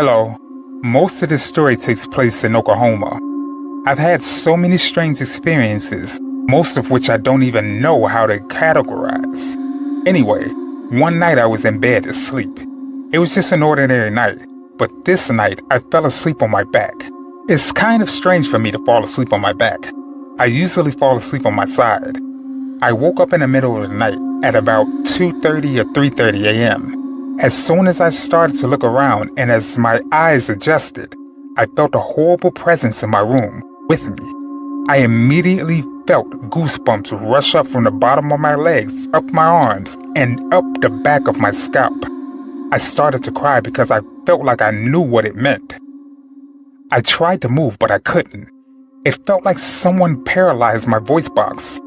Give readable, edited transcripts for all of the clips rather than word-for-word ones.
Hello. Most of this story takes place in Oklahoma. I've had so many strange experiences, most of which I don't even know how to categorize. Anyway, one night I was in bed asleep. It was just an ordinary night, but this night I fell asleep on my back. It's kind of strange for me to fall asleep on my back. I usually fall asleep on my side. I woke up in the middle of the night at about 2:30 or 3:30 a.m. As soon as I started to look around and as my eyes adjusted, I felt a horrible presence in my room with me. I immediately felt goosebumps rush up from the bottom of my legs, up my arms, and up the back of my scalp. I started to cry because I felt like I knew what it meant. I tried to move, but I couldn't. It felt like someone paralyzed my voice box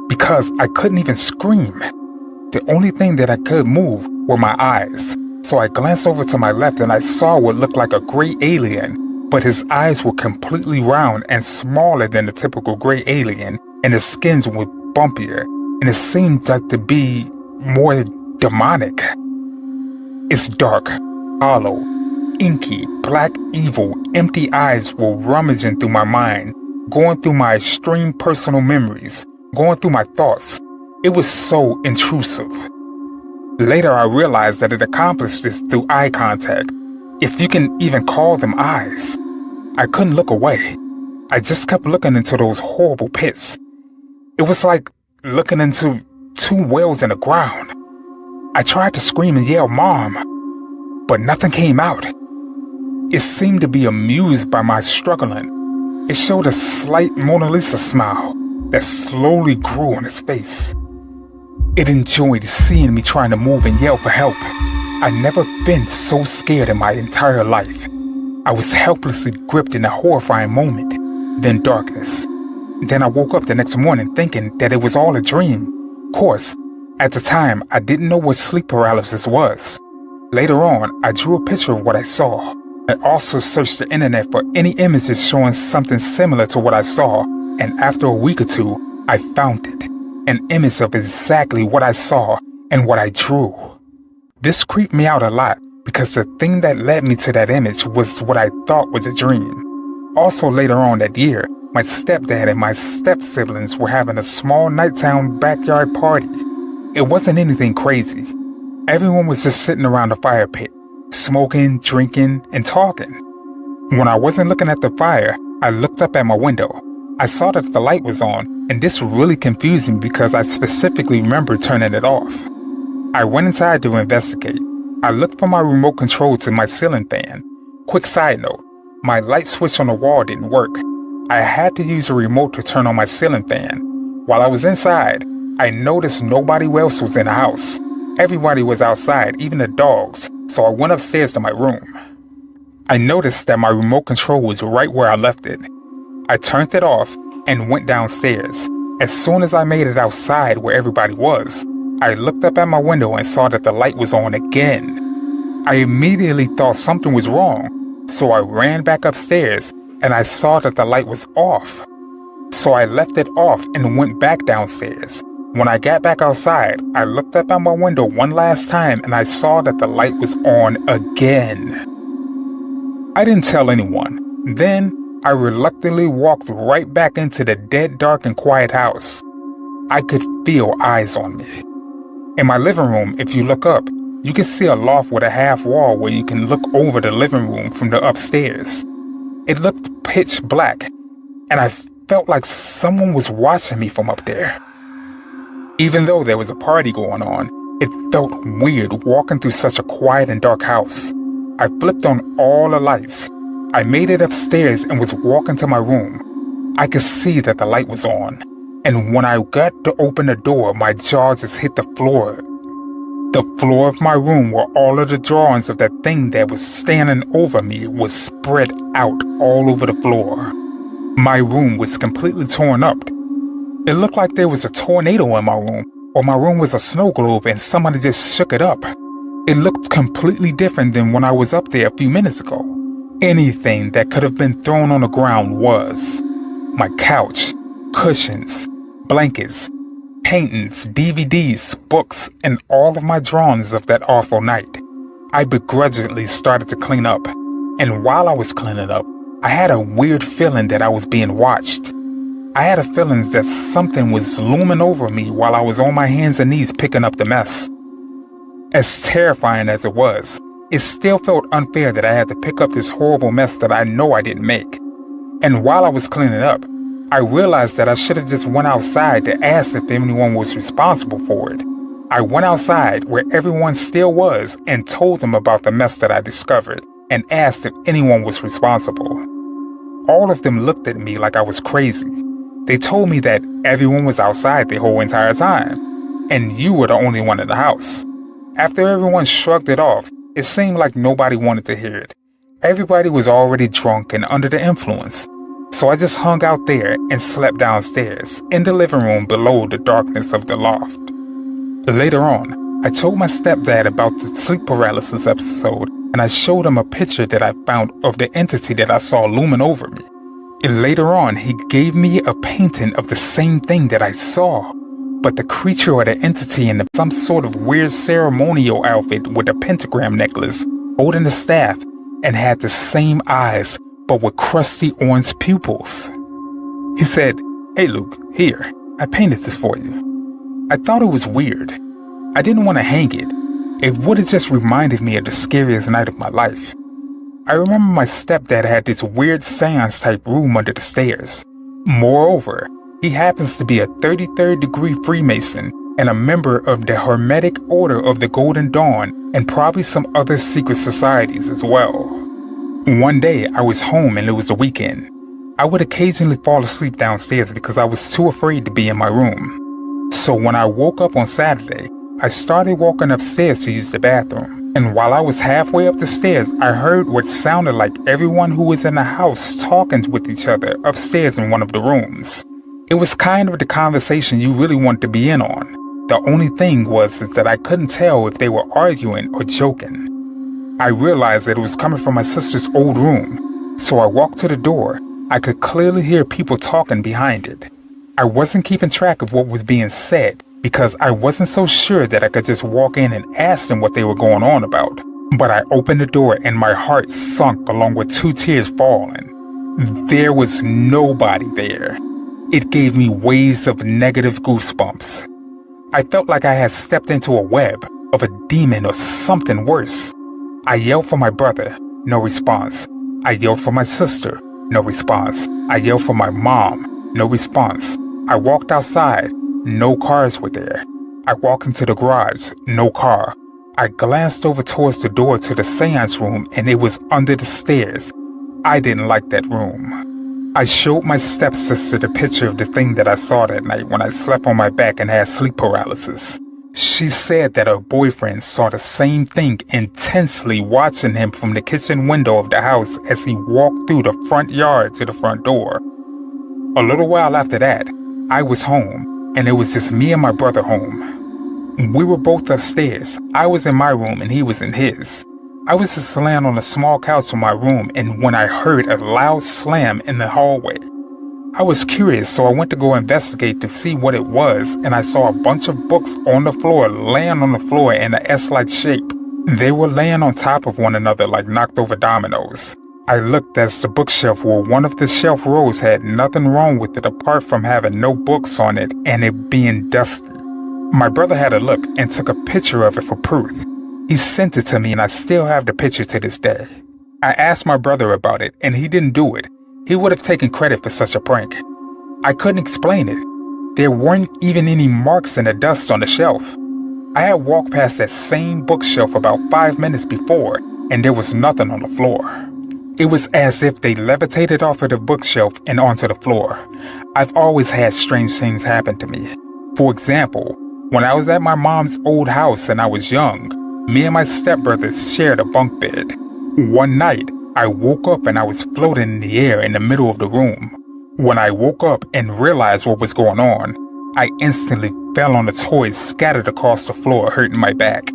because I couldn't even scream. The only thing that I could move were my eyes. So I glanced over to my left and I saw what looked like a gray alien, but his eyes were completely round and smaller than the typical gray alien, and his skins were bumpier, and it seemed like to be more demonic. Its dark, hollow, inky, black evil, empty eyes were rummaging through my mind, going through my extreme personal memories, going through my thoughts. It was so intrusive. Later I realized that it accomplished this through eye contact, if you can even call them eyes. I couldn't look away. I just kept looking into those horrible pits. It was like looking into two wells in the ground. I tried to scream and yell, "Mom," but nothing came out. It seemed to be amused by my struggling. It showed a slight Mona Lisa smile that slowly grew on its face. It enjoyed seeing me trying to move and yell for help. I'd never been so scared in my entire life. I was helplessly gripped in a horrifying moment, then darkness. Then I woke up the next morning thinking that it was all a dream. Of course, at the time, I didn't know what sleep paralysis was. Later on, I drew a picture of what I saw. I also searched the internet for any images showing something similar to what I saw, and after a week or two, I found it. An image of exactly what I saw and what I drew. This creeped me out a lot because the thing that led me to that image was what I thought was a dream. Also later on that year, my stepdad and my step-siblings were having a small nighttime backyard party. It wasn't anything crazy. Everyone was just sitting around the fire pit, smoking, drinking, and talking. When I wasn't looking at the fire, I looked up at my window. I saw that the light was on, and this really confused me because I specifically remember turning it off. I went inside to investigate. I looked for my remote control to my ceiling fan. Quick side note, my light switch on the wall didn't work. I had to use a remote to turn on my ceiling fan. While I was inside, I noticed nobody else was in the house. Everybody was outside, even the dogs, so I went upstairs to my room. I noticed that my remote control was right where I left it. I turned it off and went downstairs. As soon as I made it outside where everybody was, I looked up at my window and saw that the light was on again. I immediately thought something was wrong, so I ran back upstairs and I saw that the light was off. So I left it off and went back downstairs. When I got back outside, I looked up at my window one last time and I saw that the light was on again. I didn't tell anyone. Then, I reluctantly walked right back into the dead, dark, and quiet house. I could feel eyes on me. In my living room, if you look up, you can see a loft with a half wall where you can look over the living room from the upstairs. It looked pitch black, and I felt like someone was watching me from up there. Even though there was a party going on, it felt weird walking through such a quiet and dark house. I flipped on all the lights. I made it upstairs and was walking to my room. I could see that the light was on, and when I got to open the door, my jaw just hit the floor. The floor of my room where all of the drawings of that thing that was standing over me was spread out all over the floor. My room was completely torn up. It looked like there was a tornado in my room, or my room was a snow globe and somebody just shook it up. It looked completely different than when I was up there a few minutes ago. Anything that could have been thrown on the ground was. My couch, cushions, blankets, paintings, DVDs, books, and all of my drawings of that awful night. I begrudgingly started to clean up. And while I was cleaning up, I had a weird feeling that I was being watched. I had a feeling that something was looming over me while I was on my hands and knees picking up the mess. As terrifying as it was, it still felt unfair that I had to pick up this horrible mess that I know I didn't make. And while I was cleaning up, I realized that I should have just went outside to ask if anyone was responsible for it. I went outside where everyone still was and told them about the mess that I discovered and asked if anyone was responsible. All of them looked at me like I was crazy. They told me that everyone was outside the whole entire time, and you were the only one in the house. After everyone shrugged it off, it seemed like nobody wanted to hear it. Everybody was already drunk and under the influence, so I just hung out there and slept downstairs in the living room below the darkness of the loft. Later on, I told my stepdad about the sleep paralysis episode, and I showed him a picture that I found of the entity that I saw looming over me. And later on, he gave me a painting of the same thing that I saw, but the creature or the entity in some sort of weird ceremonial outfit with a pentagram necklace, holding a staff, and had the same eyes, but with crusty orange pupils. He said, "Hey Luke, here, I painted this for you." I thought it was weird. I didn't want to hang it. It would have just reminded me of the scariest night of my life. I remember my stepdad had this weird seance-type room under the stairs. Moreover, he happens to be a 33rd degree Freemason and a member of the Hermetic Order of the Golden Dawn and probably some other secret societies as well. One day, I was home and it was the weekend. I would occasionally fall asleep downstairs because I was too afraid to be in my room. So when I woke up on Saturday, I started walking upstairs to use the bathroom. And while I was halfway up the stairs, I heard what sounded like everyone who was in the house talking with each other upstairs in one of the rooms. It was kind of the conversation you really want to be in on. The only thing was that I couldn't tell if they were arguing or joking. I realized that it was coming from my sister's old room, so I walked to the door. I could clearly hear people talking behind it. I wasn't keeping track of what was being said because I wasn't so sure that I could just walk in and ask them what they were going on about. But I opened the door and my heart sunk along with 2 tears falling. There was nobody there. It gave me waves of negative goosebumps. I felt like I had stepped into a web of a demon or something worse. I yelled for my brother, no response. I yelled for my sister, no response. I yelled for my mom, no response. I walked outside, no cars were there. I walked into the garage, no car. I glanced over towards the door to the seance room and it was under the stairs. I didn't like that room. I showed my stepsister the picture of the thing that I saw that night when I slept on my back and had sleep paralysis. She said that her boyfriend saw the same thing intensely watching him from the kitchen window of the house as he walked through the front yard to the front door. A little while after that, I was home, and it was just me and my brother home. We were both upstairs. I was in my room and he was in his. I was just laying on a small couch in my room and when I heard a loud slam in the hallway. I was curious, so I went to go investigate to see what it was, and I saw a bunch of books on the floor, laying on the floor in an S-like shape. They were laying on top of one another like knocked over dominoes. I looked as the bookshelf where one of the shelf rows had nothing wrong with it apart from having no books on it and it being dusty. My brother had a look and took a picture of it for proof. He sent it to me and I still have the picture to this day. I asked my brother about it and he didn't do it. He would have taken credit for such a prank. I couldn't explain it. There weren't even any marks in the dust on the shelf. I had walked past that same bookshelf about 5 minutes before and there was nothing on the floor. It was as if they levitated off of the bookshelf and onto the floor. I've always had strange things happen to me. For example, when I was at my mom's old house and I was young, me and my stepbrothers shared a bunk bed. One night, I woke up and I was floating in the air in the middle of the room. When I woke up and realized what was going on, I instantly fell on the toys scattered across the floor, hurting my back.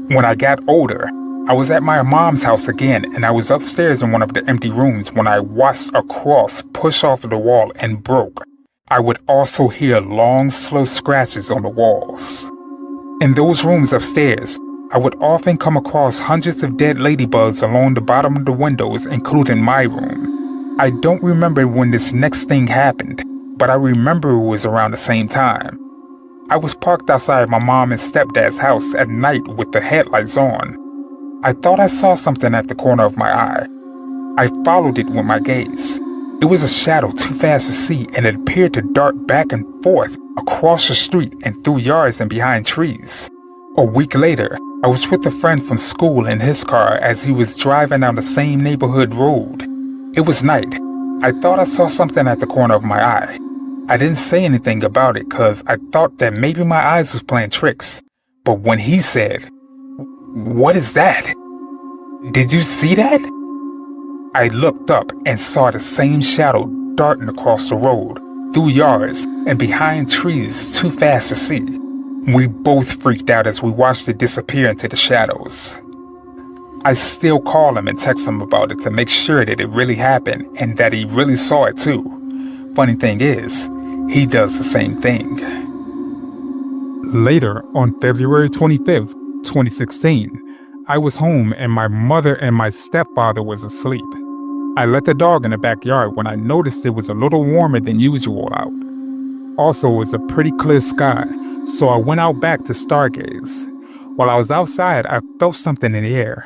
When I got older, I was at my mom's house again and I was upstairs in one of the empty rooms when I watched a cross push off the wall and broke. I would also hear long, slow scratches on the walls. In those rooms upstairs, I would often come across hundreds of dead ladybugs along the bottom of the windows, including my room. I don't remember when this next thing happened, but I remember it was around the same time. I was parked outside my mom and stepdad's house at night with the headlights on. I thought I saw something at the corner of my eye. I followed it with my gaze. It was a shadow too fast to see, and it appeared to dart back and forth across the street and through yards and behind trees. A week later, I was with a friend from school in his car as he was driving down the same neighborhood road. It was night. I thought I saw something at the corner of my eye. I didn't say anything about it because I thought that maybe my eyes was playing tricks. But when he said, "What is that? Did you see that?" I looked up and saw the same shadow darting across the road, through yards, and behind trees too fast to see. We both freaked out as we watched it disappear into the shadows. I still call him and text him about it to make sure that it really happened and that he really saw it too. Funny thing is, he does the same thing. Later, on February 25th, 2016, I was home and my mother and my stepfather was asleep. I let the dog in the backyard when I noticed it was a little warmer than usual out. Also, it was a pretty clear sky, so I went out back to stargaze. While I was outside, I felt something in the air.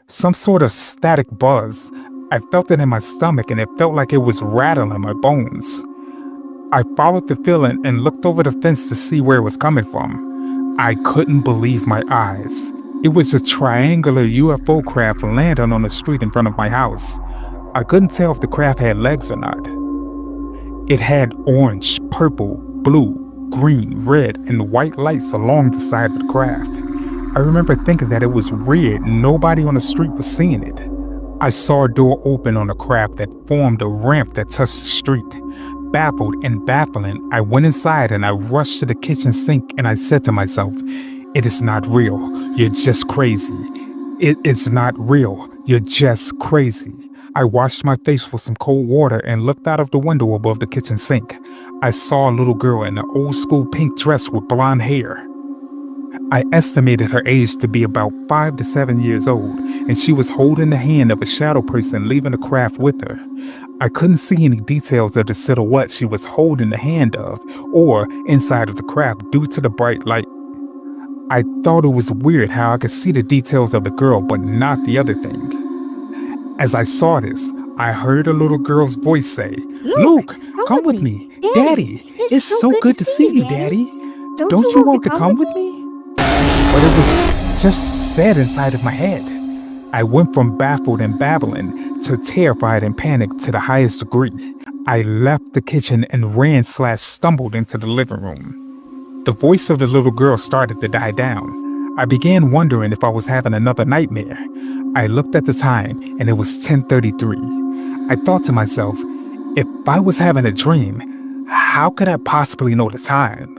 Some sort of static buzz. I felt it in my stomach and it felt like it was rattling my bones. I followed the feeling and looked over the fence to see where it was coming from. I couldn't believe my eyes. It was a triangular UFO craft landing on the street in front of my house. I couldn't tell if the craft had legs or not. It had orange, purple, blue, green, red, and white lights along the side of the craft. I remember thinking that it was weird nobody on the street was seeing it. I saw a door open on the craft that formed a ramp that touched the street. Baffled and baffling, I went inside and I rushed to the kitchen sink and I said to myself, "It is not real. You're just crazy. It is not real. You're just crazy." I washed my face with some cold water and looked out of the window above the kitchen sink. I saw a little girl in an old school pink dress with blonde hair. I estimated her age to be about 5 to 7 years old, and she was holding the hand of a shadow person leaving the craft with her. I couldn't see any details of the silhouette she was holding the hand of or inside of the craft due to the bright light. I thought it was weird how I could see the details of the girl but not the other thing. As I saw this, I heard a little girl's voice say, "Luke, come with me. Daddy, it's so good to see you, Daddy. Don't you want to come with me?" But it was just said inside of my head. I went from baffled and babbling to terrified and panicked to the highest degree. I left the kitchen and ran/stumbled into the living room. The voice of the little girl started to die down. I began wondering if I was having another nightmare. I looked at the time and it was 10:33. I thought to myself, if I was having a dream, how could I possibly know the time?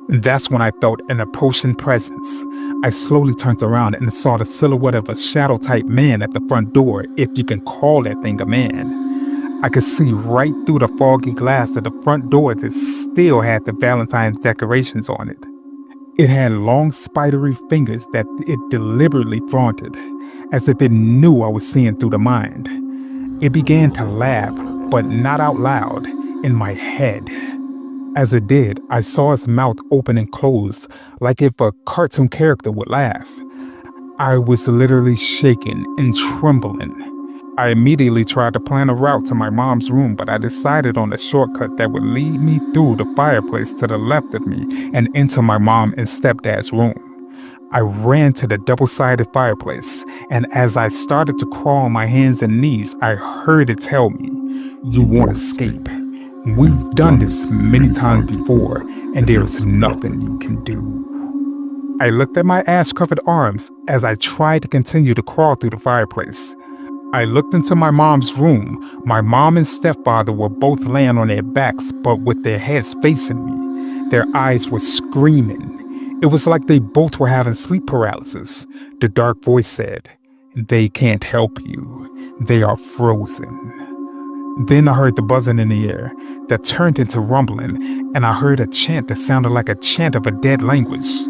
That's when I felt an approaching presence. I slowly turned around and saw the silhouette of a shadow-type man at the front door, if you can call that thing a man. I could see right through the foggy glass of the front door that still had the Valentine's decorations on it. It had long spidery fingers that it deliberately flaunted, as if it knew I was seeing through the mind. It began to laugh, but not out loud, in my head. As it did, I saw its mouth open and close, like if a cartoon character would laugh. I was literally shaking and trembling. I immediately tried to plan a route to my mom's room, but I decided on a shortcut that would lead me through the fireplace to the left of me and into my mom and stepdad's room. I ran to the double-sided fireplace, and as I started to crawl on my hands and knees, I heard it tell me, "You won't escape. We've done this many times before, and there's nothing you can do." I looked at my ash-covered arms as I tried to continue to crawl through the fireplace. I looked into my mom's room. My mom and stepfather were both laying on their backs, but with their heads facing me. Their eyes were screaming. It was like they both were having sleep paralysis. The dark voice said, "They can't help you. They are frozen." Then I heard the buzzing in the air that turned into rumbling, and I heard a chant that sounded like a chant of a dead language.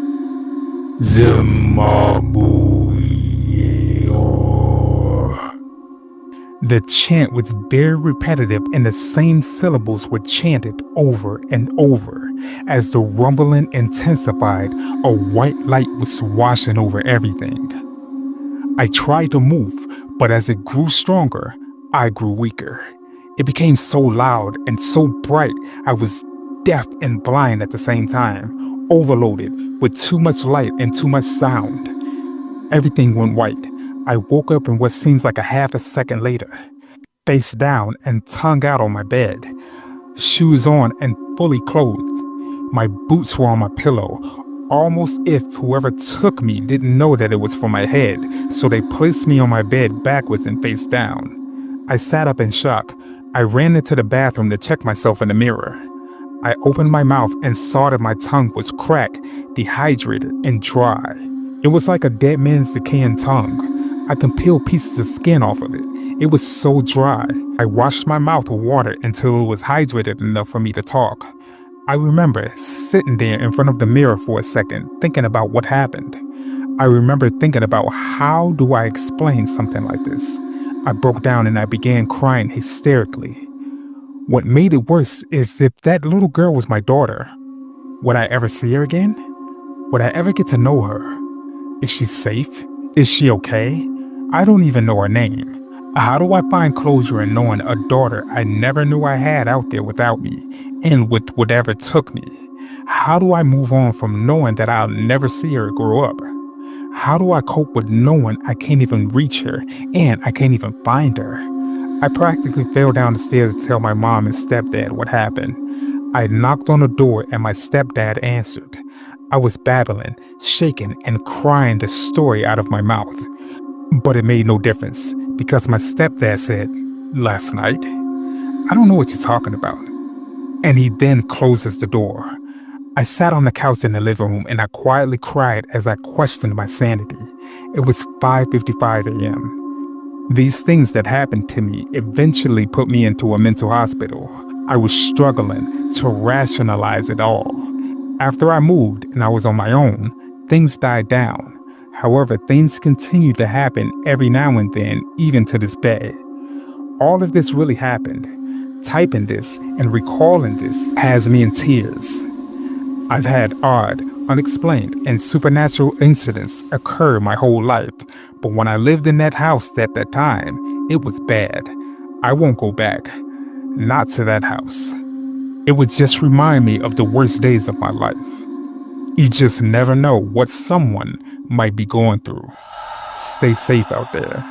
The chant was very repetitive and the same syllables were chanted over and over. As the rumbling intensified, a white light was washing over everything. I tried to move, but as it grew stronger, I grew weaker. It became so loud and so bright, I was deaf and blind at the same time, overloaded with too much light and too much sound. Everything went white. I woke up in what seems like a half a second later, face down and tongue out on my bed, shoes on and fully clothed. My boots were on my pillow, almost if whoever took me didn't know that it was for my head, so they placed me on my bed backwards and face down. I sat up in shock. I ran into the bathroom to check myself in the mirror. I opened my mouth and saw that my tongue was cracked, dehydrated, and dry. It was like a dead man's decaying tongue. I can peel pieces of skin off of it. It was so dry. I washed my mouth with water until it was hydrated enough for me to talk. I remember sitting there in front of the mirror for a second, thinking about what happened. I remember thinking about how do I explain something like this. I broke down and I began crying hysterically. What made it worse is if that little girl was my daughter, would I ever see her again? Would I ever get to know her? Is she safe? Is she okay? I don't even know her name. How do I find closure in knowing a daughter I never knew I had out there without me and with whatever took me? How do I move on from knowing that I'll never see her grow up? How do I cope with knowing I can't even reach her and I can't even find her? I practically fell down the stairs to tell my mom and stepdad what happened. I knocked on the door and my stepdad answered. I was babbling, shaking, and crying the story out of my mouth. But it made no difference because my stepdad said, "Last night? I don't know what you're talking about." And he then closes the door. I sat on the couch in the living room and I quietly cried as I questioned my sanity. It was 5:55 a.m. These things that happened to me eventually put me into a mental hospital. I was struggling to rationalize it all. After I moved and I was on my own, things died down. However, things continue to happen every now and then, even to this day. All of this really happened. Typing this and recalling this has me in tears. I've had odd, unexplained, and supernatural incidents occur my whole life, but when I lived in that house at that time, it was bad. I won't go back. Not to that house. It would just remind me of the worst days of my life. You just never know what someone might be going through. Stay safe out there.